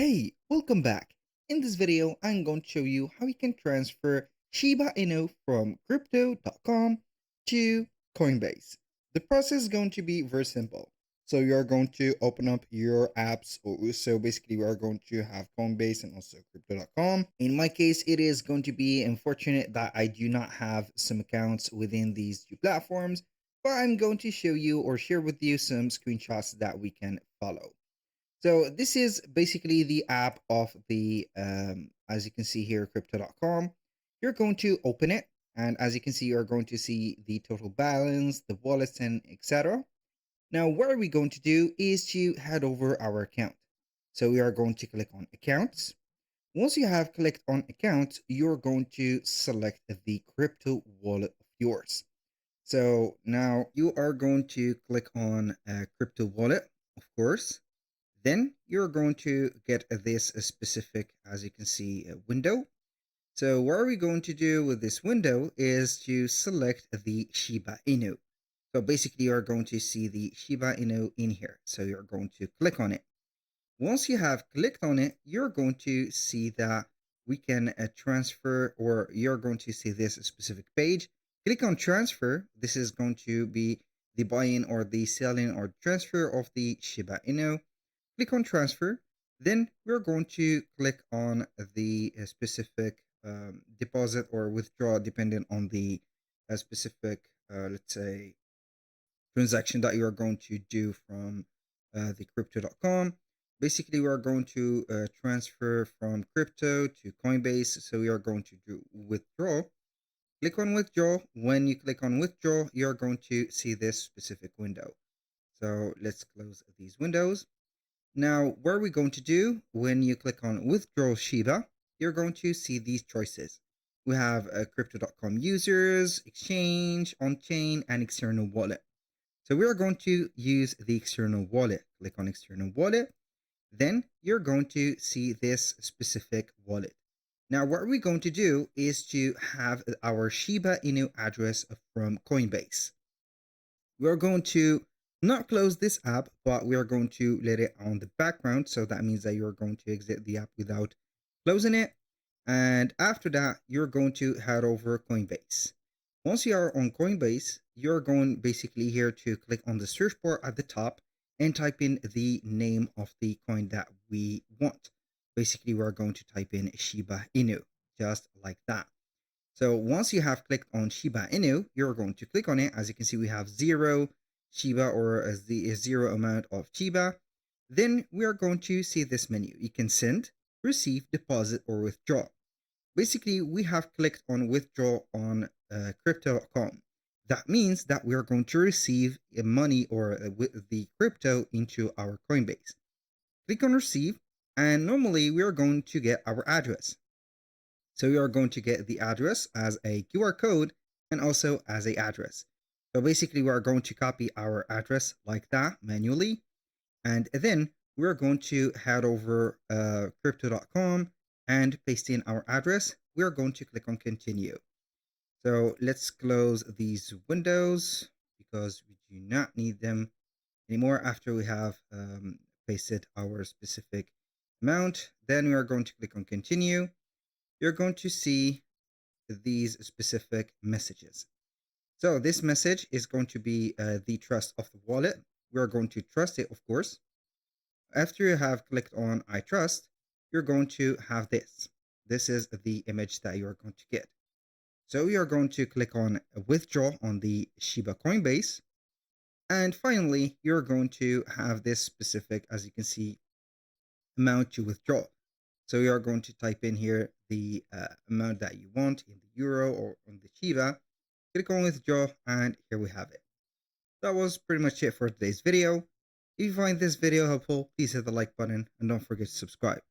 Hey, welcome back. In this video, I'm going to show you how you can transfer Shiba Inu from crypto.com to Coinbase. The process is going to be very simple. So you are going to open up your apps. So basically we are going to have Coinbase and also crypto.com. In my case, it is going to be unfortunate that I do not have some accounts within these two platforms, but I'm going to show you or share with you some screenshots that we can follow. So this is basically the app of the, as you can see here, crypto.com. You're going to open it. And as you can see, you're going to see the total balance, the wallets, and etc. Now, what are we going to do is to head over our account. So we are going to click on accounts. Once you have clicked on accounts, you're going to select the crypto wallet of yours. So now you are going to click on crypto wallet, of course. Then you're going to get this specific, as you can see, window. So what are we going to do with this window is to select the Shiba Inu. So basically you're going to see the Shiba Inu in here. So you're going to click on it. Once you have clicked on it, you're going to see that we can transfer, or you're going to see this specific page. Click on transfer. This is going to be the buy-in or the sell-in or transfer of the Shiba Inu. Click on transfer. Then we're going to click on the specific deposit or withdraw, depending on the specific, let's say, transaction that you are going to do from the crypto.com. Basically, we are going to transfer from crypto to Coinbase. So we are going to do withdraw. Click on withdraw. When you click on withdraw, you're going to see this specific window. So let's close these windows. Now, what are we going to do? When you click on withdraw Shiba, you're going to see these choices. We have crypto.com users, exchange, on-chain, and external wallet. So we are going to use the external wallet. Click on external wallet. Then you're going to see this specific wallet. Now, what we're going to do is to have our Shiba Inu address from Coinbase. We're going to not close this app, but we are going to let it on the background. So that means that you're going to exit the app without closing it. And after that, you're going to head over Coinbase. Once you are on Coinbase, you're going basically here to click on the search bar at the top and type in the name of the coin that we want. Basically, we're going to type in Shiba Inu, just like that. So once you have clicked on Shiba Inu, you're going to click on it. As you can see, we have 0 Shiba, or the 0 amount of Shiba. Then we are going to see this menu. You can send, receive, deposit, or withdraw. Basically, we have clicked on withdraw on crypto.com. That means that we are going to receive money or the crypto into our Coinbase. Click on receive, and normally we are going to get our address. So we are going to get the address as a QR code and also as an address. So basically we are going to copy our address like that manually. And then we're going to head over crypto.com and paste in our address. We're going to click on continue. So let's close these windows because we do not need them anymore after we have pasted our specific amount. Then we are going to click on continue. You're going to see these specific messages. So this message is going to be the trust of the wallet. We're going to trust it, of course. After you have clicked on I trust, you're going to have this. This is the image that you're going to get. So we are going to click on withdraw on the Shiba Coinbase. And finally, you're going to have this specific, as you can see, amount to withdraw. So you are going to type in here the amount that you want in the euro or on the Shiba. Click on withdraw, and here we have it. That was pretty much it for today's video. If you find this video helpful, please hit the like button and don't forget to subscribe.